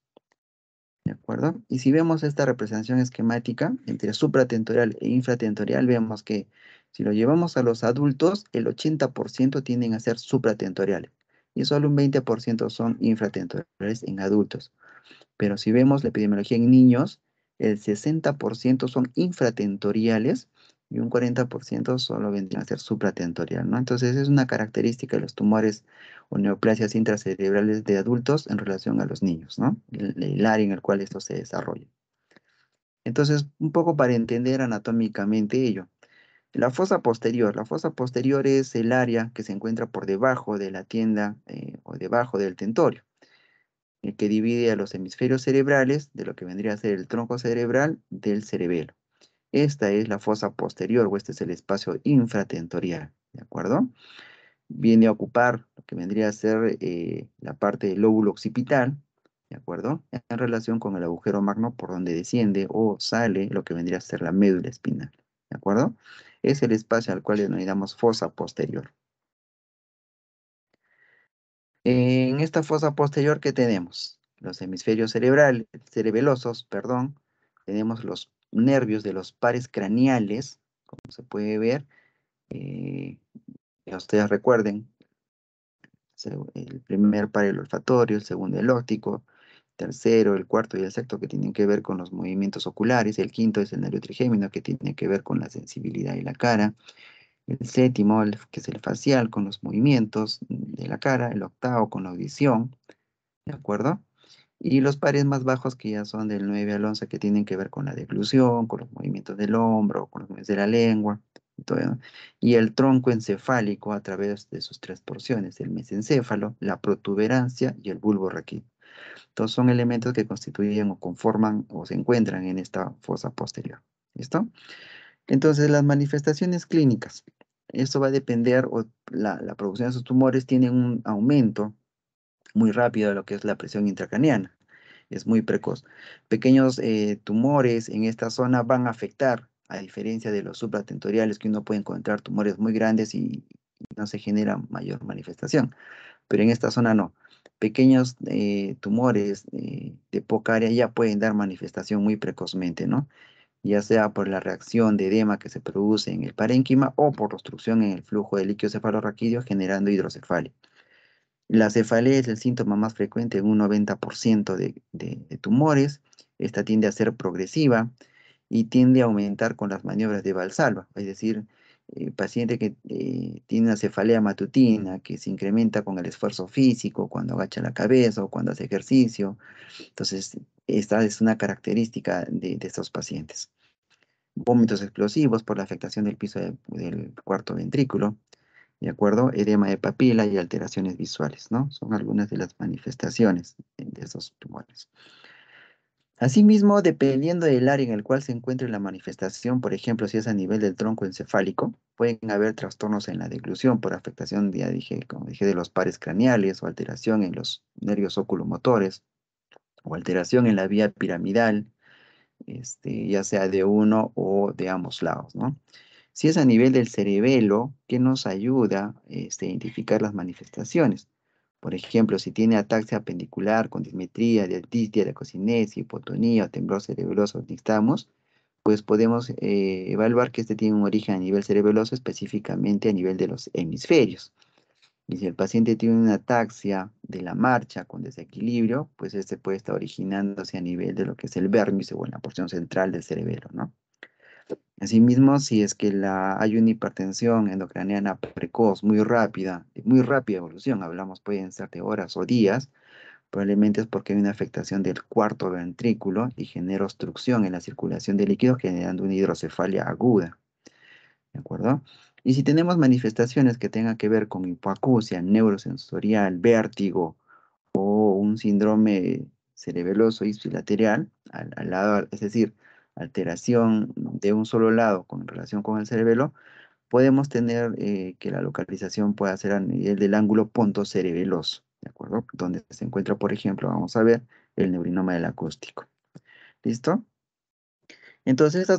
¿de acuerdo? Y si vemos esta representación esquemática entre supratentorial e infratentorial, vemos que si lo llevamos a los adultos, el 80% tienden a ser supratentoriales y solo un 20% son infratentoriales en adultos. Pero si vemos la epidemiología en niños, el 60% son infratentoriales y un 40% solo vendrían a ser supratentorial, ¿no? Entonces es una característica de los tumores o neoplasias intracerebrales de adultos en relación a los niños, ¿no? El área en el cual esto se desarrolla. Entonces, un poco para entender anatómicamente ello. La fosa posterior es el área que se encuentra por debajo de la tienda o debajo del tentorio, el que divide a los hemisferios cerebrales de lo que vendría a ser el tronco cerebral del cerebelo. Esta es la fosa posterior o este es el espacio infratentorial, ¿de acuerdo? Viene a ocupar lo que vendría a ser la parte del lóbulo occipital, ¿de acuerdo? En relación con el agujero magno por donde desciende o sale lo que vendría a ser la médula espinal, ¿de acuerdo? Es el espacio al cual denominamos fosa posterior. En esta fosa posterior, ¿qué tenemos? Los hemisferios cerebelosos, perdón. Tenemos los nervios de los pares craneales, como se puede ver. Ya ustedes recuerden, el primer par el olfatorio, el segundo el óptico, tercero, el cuarto y el sexto que tienen que ver con los movimientos oculares, el quinto es el nervio trigémino que tiene que ver con la sensibilidad y la cara, el séptimo, que es el facial, con los movimientos de la cara, el octavo con la audición, ¿de acuerdo? Y los pares más bajos que ya son del 9 al 11 que tienen que ver con la deglución, con los movimientos del hombro, con los movimientos de la lengua, y todo, ¿no? Y el tronco encefálico a través de sus tres porciones, el mesencéfalo, la protuberancia y el bulbo raquídeo. Todos son elementos que constituyen o conforman o se encuentran en esta fosa posterior. ¿Listo? Entonces, las manifestaciones clínicas. Esto va a depender, o la producción de esos tumores tiene un aumento muy rápido de lo que es la presión intracraneana. Es muy precoz. Pequeños tumores en esta zona van a afectar, a diferencia de los supratentoriales, que uno puede encontrar tumores muy grandes y no se genera mayor manifestación. Pero en esta zona no. Pequeños tumores de poca área ya pueden dar manifestación muy precozmente, ¿no? Ya sea por la reacción de edema que se produce en el parénquima o por obstrucción en el flujo de líquido cefalorraquídeo generando hidrocefalia. La cefalea es el síntoma más frecuente en un 90% de tumores. Esta tiende a ser progresiva y tiende a aumentar con las maniobras de Valsalva, es decir, paciente que tiene una cefalea matutina que se incrementa con el esfuerzo físico, cuando agacha la cabeza o cuando hace ejercicio. Entonces, esta es una característica de estos pacientes. Vómitos explosivos por la afectación del piso del cuarto ventrículo, ¿de acuerdo? Edema de papila y alteraciones visuales, ¿no? Son algunas de las manifestaciones de esos tumores. Asimismo, dependiendo del área en el cual se encuentre la manifestación, por ejemplo, si es a nivel del tronco encefálico, pueden haber trastornos en la deglución por afectación, ya dije, como dije, de los pares craneales o alteración en los nervios oculomotores o alteración en la vía piramidal, ya sea de uno o de ambos lados, ¿no? Si es a nivel del cerebelo, ¿qué nos ayuda a identificar las manifestaciones? Por ejemplo, si tiene ataxia apendicular con dismetría, diatitia, leucocinesia, hipotonía o temblor cerebeloso nixtamos, pues podemos evaluar que este tiene un origen a nivel cerebeloso, específicamente a nivel de los hemisferios. Y si el paciente tiene una ataxia de la marcha con desequilibrio, pues este puede estar originándose a nivel de lo que es el vérmice o en la porción central del cerebelo, ¿no? Asimismo, si es que hay una hipertensión endocraniana precoz, muy rápida evolución, hablamos pueden ser de horas o días, probablemente es porque hay una afectación del cuarto ventrículo y genera obstrucción en la circulación de líquidos, generando una hidrocefalia aguda, ¿de acuerdo? Y si tenemos manifestaciones que tengan que ver con hipoacusia, neurosensorial, vértigo o un síndrome cerebeloso ipsilateral, al lado, es decir, alteración de un solo lado con relación con el cerebelo, podemos tener que la localización pueda ser a nivel del ángulo pontocerebeloso, ¿de acuerdo? Donde se encuentra, por ejemplo, vamos a ver el neurinoma del acústico. ¿Listo? Entonces,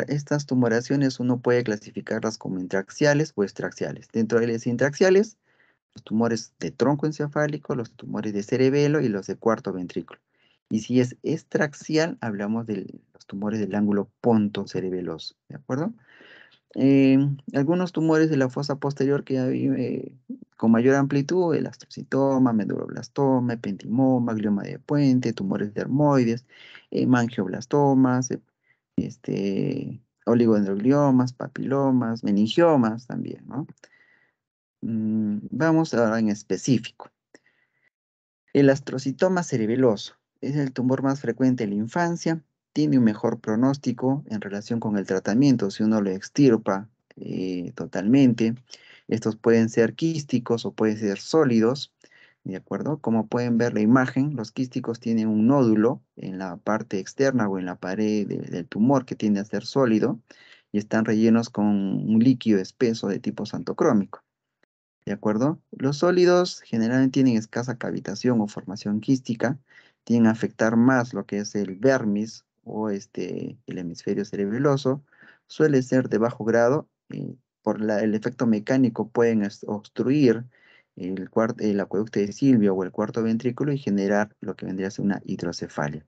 estas tumoraciones uno puede clasificarlas como intraaxiales o extraaxiales. Dentro de las intraaxiales, los tumores de tronco encefálico, los tumores de cerebelo y los de cuarto ventrículo. Y si es extraaxial, hablamos de los tumores del ángulo pontocerebeloso, ¿de acuerdo? Algunos tumores de la fosa posterior que hay con mayor amplitud, el astrocitoma, medulloblastoma, epentimoma, glioma de puente, tumores dermoides, mangioblastomas, oligodendrogliomas, papilomas, meningiomas también, ¿no? Vamos ahora en específico. El astrocitoma cerebeloso es el tumor más frecuente en la infancia, tiene un mejor pronóstico en relación con el tratamiento si uno lo extirpa totalmente. Estos pueden ser quísticos o pueden ser sólidos, ¿de acuerdo? Como pueden ver la imagen, los quísticos tienen un nódulo en la parte externa o en la pared del tumor que tiende a ser sólido y están rellenos con un líquido espeso de tipo santocrómico. ¿De acuerdo? Los sólidos generalmente tienen escasa cavitación o formación quística, tienden a afectar más lo que es el vermis o el hemisferio cerebeloso, suele ser de bajo grado, por el efecto mecánico pueden obstruir el acueducto de Silvio o el cuarto ventrículo y generar lo que vendría a ser una hidrocefalia.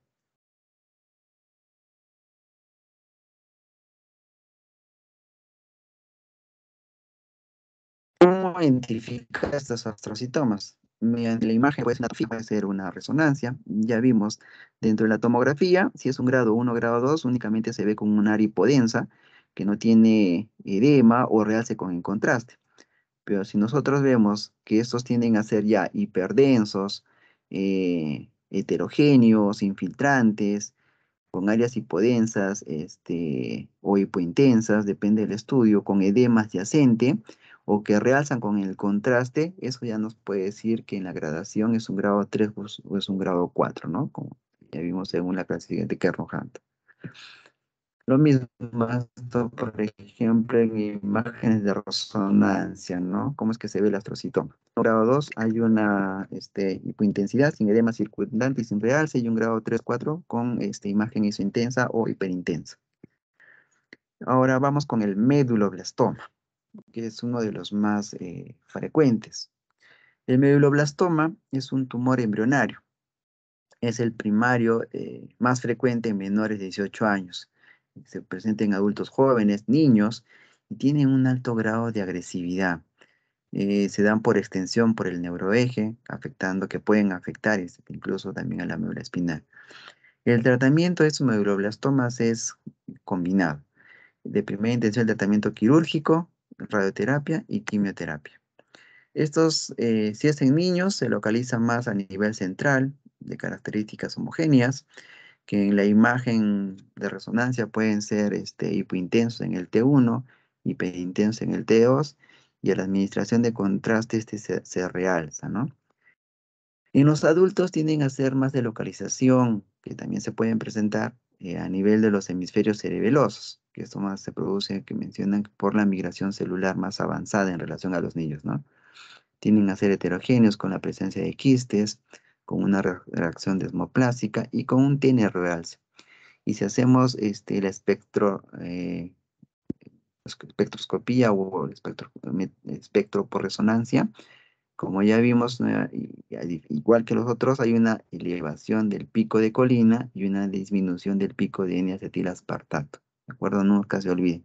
¿Cómo identificar estos astrocitomas? mediante la imagen puede ser una tomografía, puede ser una resonancia. Ya vimos dentro de la tomografía, si es un grado 1 grado 2 únicamente se ve con una área hipodensa que no tiene edema o realce con el contraste. Pero si nosotros vemos que estos tienden a ser ya hiperdensos, heterogéneos, infiltrantes, con áreas hipodensas o hipointensas, depende del estudio, con edema adyacente o que realzan con el contraste, eso ya nos puede decir que en la gradación es un grado 3 o es un grado 4, ¿no? Como ya vimos según la clasificación de Kerr-Hunt. Lo mismo, esto, por ejemplo, en imágenes de resonancia, ¿no? ¿Cómo es que se ve el astrocitoma? En grado 2 hay una hipointensidad sin edema circundante y sin realce, y un grado 3, 4 con imagen isointensa o hiperintensa. Ahora vamos con el meduloblastoma, que es uno de los más frecuentes. El meduloblastoma es un tumor embrionario. Es el primario más frecuente en menores de 18 años. Se presenta en adultos jóvenes, niños, y tienen un alto grado de agresividad. Se dan por extensión por el neuroeje, que pueden afectar incluso también a la médula espinal. El tratamiento de estos meduloblastomas es combinado. De primera intención, el tratamiento quirúrgico, radioterapia y quimioterapia. Estos, si es en niños, se localizan más a nivel central, de características homogéneas, que en la imagen de resonancia pueden ser hipointensos en el T1, hiperintensos en el T2, y a la administración de contraste se realza, ¿no? En los adultos tienden a ser más de localización, que también se pueden presentar a nivel de los hemisferios cerebelosos, que esto más se produce, que mencionan, por la migración celular más avanzada en relación a los niños, ¿no? Tienden a ser heterogéneos con la presencia de quistes, con una reacción desmoplástica y con un TN realce. Y si hacemos la espectroscopía o el espectro por resonancia, como ya vimos, igual que los otros, hay una elevación del pico de colina y una disminución del pico de N-acetilaspartato. ¿De acuerdo? Nunca se olviden.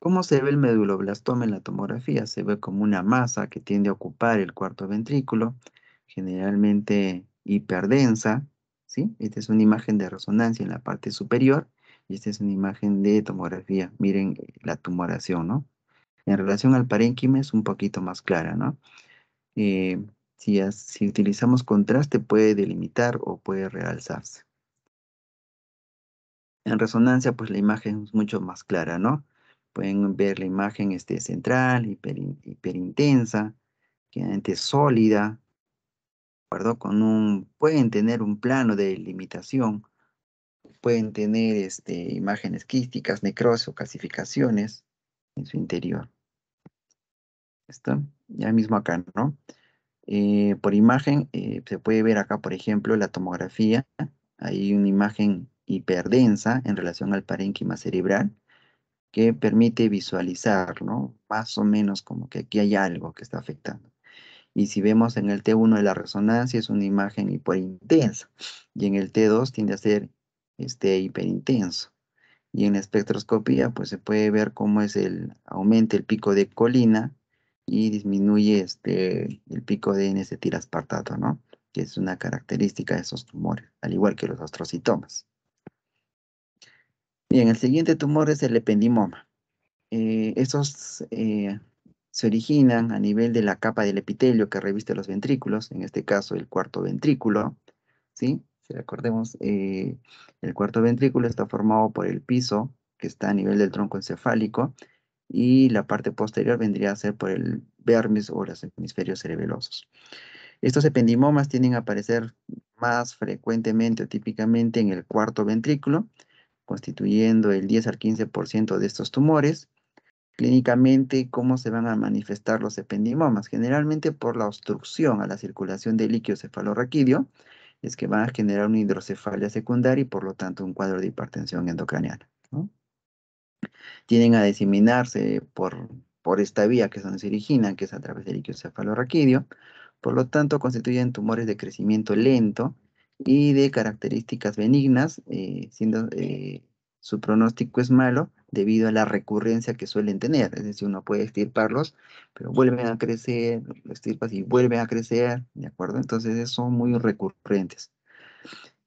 ¿Cómo se ve el meduloblastoma en la tomografía? Se ve como una masa que tiende a ocupar el cuarto ventrículo, generalmente hiperdensa, ¿sí? Esta es una imagen de resonancia en la parte superior y esta es una imagen de tomografía. Miren la tumoración, ¿no? En relación al parénquima es un poquito más clara, ¿no? Eh, si utilizamos contraste puede delimitar o puede realzarse. En resonancia, pues la imagen es mucho más clara, ¿no? Pueden ver la imagen central, hiperintensa, quedante sólida, ¿de acuerdo? Pueden tener un plano de limitación, pueden tener imágenes quísticas, necrosis o calcificaciones en su interior. ¿Está? Ya mismo acá, ¿no? Por imagen, se puede ver acá, por ejemplo, la tomografía. Hay una imagen hiperdensa en relación al parénquima cerebral que permite visualizar, ¿no? Más o menos como que aquí hay algo que está afectando. Y si vemos en el T1 de la resonancia es una imagen hiperintensa y en el T2 tiende a ser hiperintenso. Y en la espectroscopía pues se puede ver cómo aumenta el pico de colina y disminuye el pico de N-acetilaspartato, ¿no? Que es una característica de esos tumores, al igual que los astrocitomas. Bien, el siguiente tumor es el ependimoma. Estos se originan a nivel de la capa del epitelio que reviste los ventrículos, en este caso el cuarto ventrículo, ¿sí? Si recordemos, el cuarto ventrículo está formado por el piso, que está a nivel del tronco encefálico, y la parte posterior vendría a ser por el vermis o los hemisferios cerebelosos. Estos ependimomas tienden a aparecer más frecuentemente o típicamente en el cuarto ventrículo, constituyendo el 10 al 15% de estos tumores. Clínicamente, ¿cómo se van a manifestar los ependimomas? Generalmente por la obstrucción a la circulación del líquido cefalorraquídeo, es que van a generar una hidrocefalia secundaria y por lo tanto un cuadro de hipertensión endocraniana, ¿no? Tienden a diseminarse por esta vía que es donde se originan, que es a través del líquido cefalorraquídeo. Por lo tanto, constituyen tumores de crecimiento lento y de características benignas, siendo su pronóstico es malo, debido a la recurrencia que suelen tener. Es decir, uno puede extirparlos, pero vuelven a crecer, lo extirpas y vuelven a crecer, ¿de acuerdo? Entonces son muy recurrentes.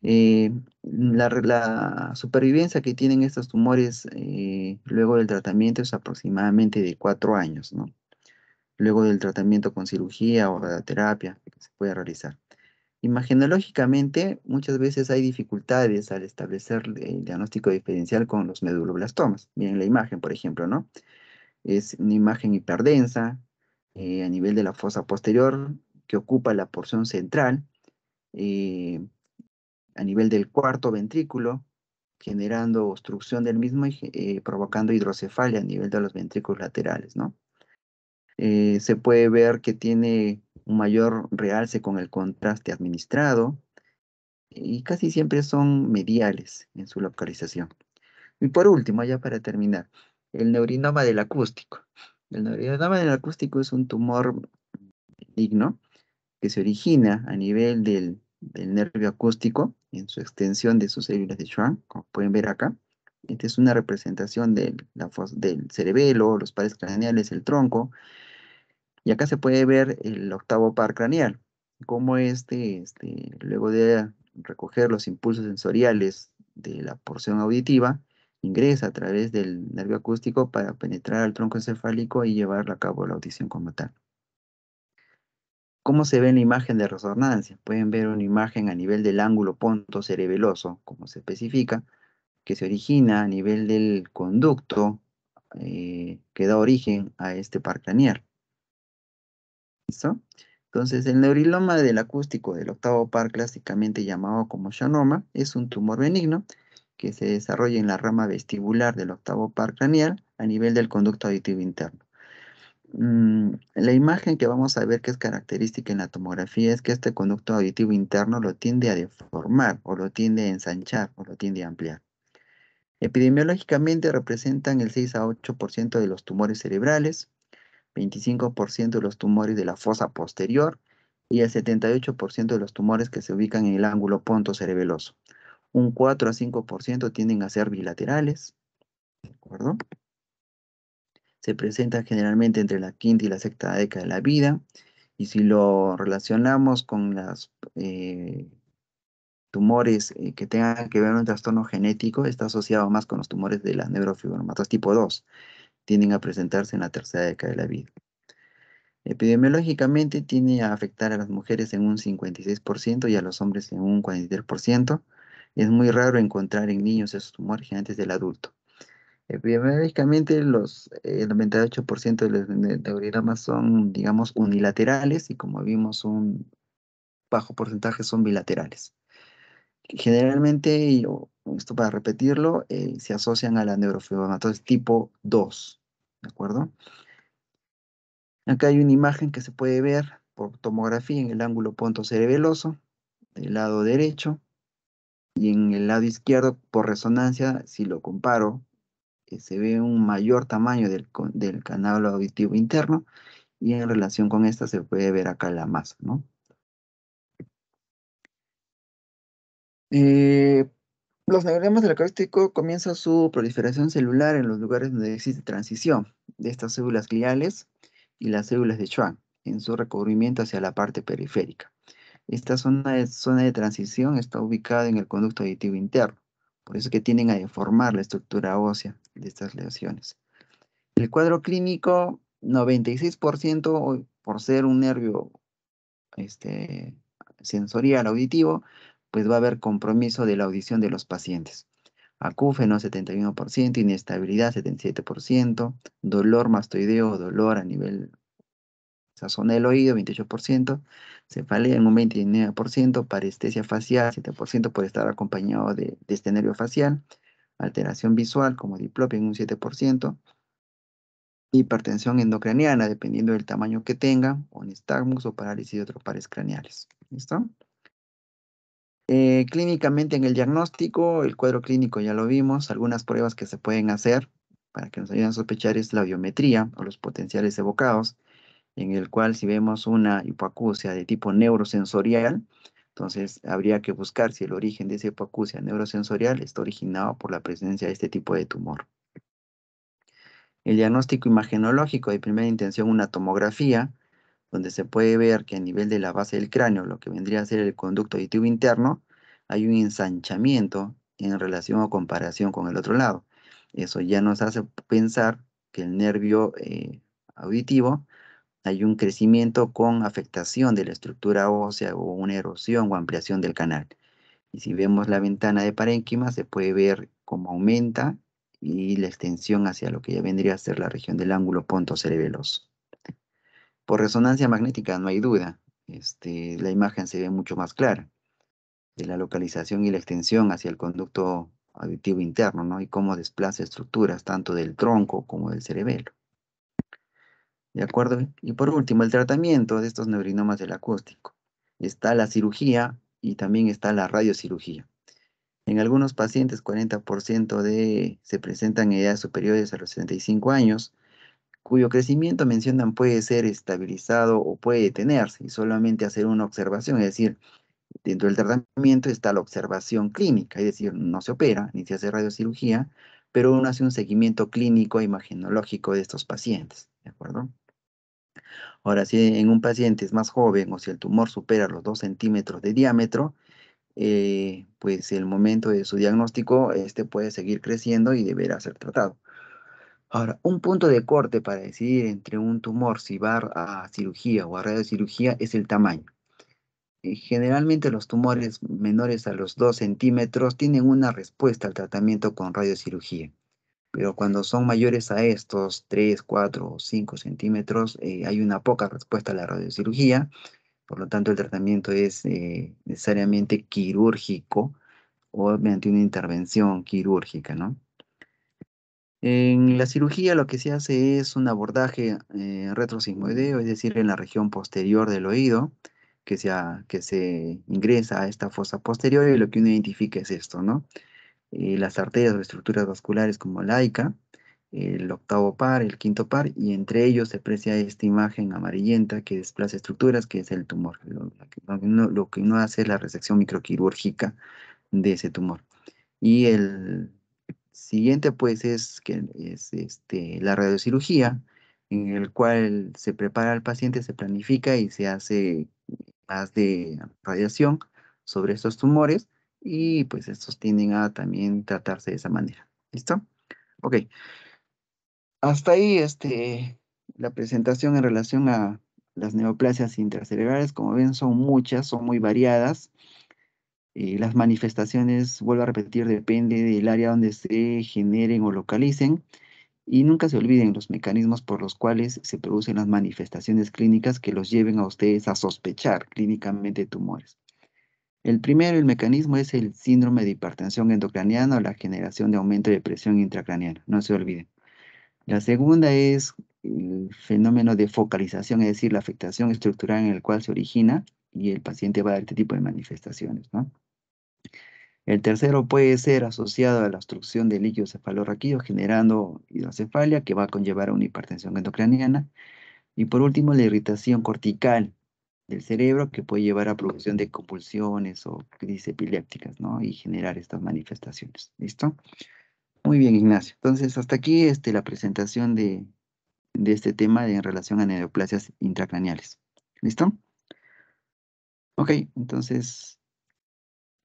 La supervivencia que tienen estos tumores luego del tratamiento es aproximadamente de 4 años, ¿no? Luego del tratamiento con cirugía o radioterapia que se puede realizar. Imagenológicamente, muchas veces hay dificultades al establecer el diagnóstico diferencial con los meduloblastomas. Miren la imagen, por ejemplo, ¿no? Es una imagen hiperdensa a nivel de la fosa posterior que ocupa la porción central, eh, a nivel del cuarto ventrículo, generando obstrucción del mismo y provocando hidrocefalia a nivel de los ventrículos laterales, ¿no? Se puede ver que tiene un mayor realce con el contraste administrado y casi siempre son mediales en su localización. Y por último, ya para terminar, el neurinoma del acústico. El neurinoma del acústico es un tumor benigno que se origina a nivel del nervio acústico en su extensión de sus células de Schwann, como pueden ver acá. Esta es una representación del cerebelo, los pares craneales, el tronco, y acá se puede ver el octavo par craneal, cómo luego de recoger los impulsos sensoriales de la porción auditiva, ingresa a través del nervio acústico para penetrar al tronco encefálico y llevar a cabo la audición como tal. ¿Cómo se ve en la imagen de resonancia? Pueden ver una imagen a nivel del ángulo ponto-cerebeloso, como se especifica, que se origina a nivel del conducto que da origen a este par craneal. ¿Listo? Entonces, el neuriloma del acústico del octavo par, clásicamente llamado como schwannoma, es un tumor benigno que se desarrolla en la rama vestibular del octavo par craneal a nivel del conducto auditivo interno. La imagen que vamos a ver que es característica en la tomografía es que este conducto auditivo interno lo tiende a deformar o lo tiende a ensanchar o lo tiende a ampliar. Epidemiológicamente representan el 6 a 8% de los tumores cerebrales, 25% de los tumores de la fosa posterior y el 78% de los tumores que se ubican en el ángulo pontocerebeloso. Un 4 a 5% tienden a ser bilaterales, ¿de acuerdo? Se presentan generalmente entre la quinta y la sexta década de la vida, y si lo relacionamos con los tumores que tengan que ver con un trastorno genético, está asociado más con los tumores de la neurofibromatosis tipo 2, tienden a presentarse en la tercera década de la vida. Epidemiológicamente tiende a afectar a las mujeres en un 56% y a los hombres en un 43%. Es muy raro encontrar en niños esos tumores antes del adulto. Epidemiológicamente, el 98% de los neuriomas son, digamos, unilaterales y como vimos, un bajo porcentaje son bilaterales. Generalmente, esto para repetirlo, se asocian a la neurofibromatosis tipo 2, ¿de acuerdo? Acá hay una imagen que se puede ver por tomografía en el ángulo pontocerebeloso, del lado derecho, y en el lado izquierdo por resonancia, si lo comparo, se ve un mayor tamaño del canal auditivo interno, y en relación con esta se puede ver acá la masa, ¿no? Eh, los neuromas del acústico comienzan su proliferación celular en los lugares donde existe transición de estas células gliales y las células de Schwann en su recubrimiento hacia la parte periférica. Esta zona de transición está ubicada en el conducto auditivo interno, por eso es que tienden a deformar la estructura ósea de estas lesiones. El cuadro clínico, 96% por ser un nervio sensorial auditivo, pues va a haber compromiso de la audición de los pacientes. Acúfeno 71%, inestabilidad 77%, dolor mastoideo, dolor a nivel zona del oído 28%, cefalea en un 29%, parestesia facial 7% por estar acompañado de este nervio facial, alteración visual como diplopia en un 7%, hipertensión endocraniana dependiendo del tamaño que tenga, o nistagmus o parálisis de otros pares craneales. ¿Listo? Clínicamente en el diagnóstico, el cuadro clínico ya lo vimos, algunas pruebas que se pueden hacer para que nos ayuden a sospechar es la biometría o los potenciales evocados, en el cual si vemos una hipoacusia de tipo neurosensorial, entonces habría que buscar si el origen de esa hipoacusia neurosensorial está originado por la presencia de este tipo de tumor. El diagnóstico imagenológico de primera intención, una tomografía, donde se puede ver que a nivel de la base del cráneo, lo que vendría a ser el conducto auditivo interno, hay un ensanchamiento en relación o comparación con el otro lado. Eso ya nos hace pensar que el nervio auditivo hay un crecimiento con afectación de la estructura ósea o una erosión o ampliación del canal. Y si vemos la ventana de parénquima, se puede ver cómo aumenta y la extensión hacia lo que ya vendría a ser la región del ángulo pontocerebeloso. Por resonancia magnética no hay duda, la imagen se ve mucho más clara de la localización y la extensión hacia el conducto auditivo interno, ¿no? Y cómo desplaza estructuras tanto del tronco como del cerebelo. ¿De acuerdo? Y por último, el tratamiento de estos neurinomas del acústico. Está la cirugía y también está la radiocirugía. En algunos pacientes, 40% se presentan en edades superiores a los 65 años, cuyo crecimiento mencionan puede ser estabilizado o puede detenerse y solamente hacer una observación, es decir, dentro del tratamiento está la observación clínica, es decir, no se opera ni se hace radiocirugía, pero uno hace un seguimiento clínico e imagenológico de estos pacientes, ¿de acuerdo? Ahora, si en un paciente es más joven o si el tumor supera los 2 centímetros de diámetro, pues el momento de su diagnóstico, este puede seguir creciendo y deberá ser tratado. Ahora, un punto de corte para decidir entre un tumor si va a cirugía o a radiocirugía es el tamaño. Generalmente los tumores menores a los 2 centímetros tienen una respuesta al tratamiento con radiocirugía, pero cuando son mayores a estos 3, 4 o 5 centímetros, hay una poca respuesta a la radiocirugía, por lo tanto el tratamiento es necesariamente quirúrgico o mediante una intervención quirúrgica, ¿no? En la cirugía lo que se hace es un abordaje retrosigmoideo, es decir, en la región posterior del oído, que se ingresa a esta fosa posterior y lo que uno identifica es esto, ¿no? Las arterias o estructuras vasculares como la ICA, el octavo par, el quinto par, y entre ellos se aprecia esta imagen amarillenta que desplaza estructuras, que es el tumor. Lo que uno hace es la resección microquirúrgica de ese tumor. Y el siguiente, pues, es la radiocirugía, en el cual se prepara al paciente, se planifica y se hace más de radiación sobre estos tumores y pues estos tienden a también tratarse de esa manera. ¿Listo? Ok. Hasta ahí la presentación en relación a las neoplasias intracerebrales. Como ven, son muchas, son muy variadas. Las manifestaciones, vuelvo a repetir, depende del área donde se generen o localicen. Y nunca se olviden los mecanismos por los cuales se producen las manifestaciones clínicas que los lleven a ustedes a sospechar clínicamente tumores. El primero, el mecanismo es el síndrome de hipertensión endocraniana o la generación de aumento de presión intracraniana, no se olviden. La segunda es el fenómeno de focalización, es decir, la afectación estructural en el cual se origina y el paciente va a dar este tipo de manifestaciones, ¿no? El tercero puede ser asociado a la obstrucción del líquido cefalorraquídeo generando hidrocefalia que va a conllevar a una hipertensión endocraniana. Y por último, la irritación cortical del cerebro que puede llevar a producción de convulsiones o crisis epilépticas, ¿no? Y generar estas manifestaciones. ¿Listo? Muy bien, Ignacio. Entonces, hasta aquí la presentación de este tema en relación a neoplasias intracraneales. ¿Listo? Ok, entonces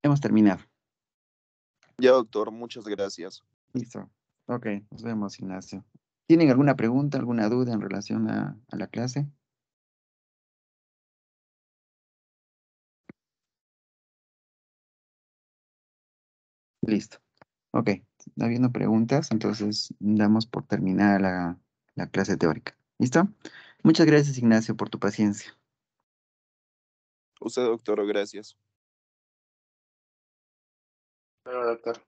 hemos terminado. Ya, doctor, muchas gracias. Listo. Ok, nos vemos, Ignacio. ¿Tienen alguna pregunta, alguna duda en relación a la clase? Listo. Ok, no habiendo preguntas, entonces damos por terminada la clase teórica. ¿Listo? Muchas gracias, Ignacio, por tu paciencia. Usted, doctor, gracias. Bueno, doctor.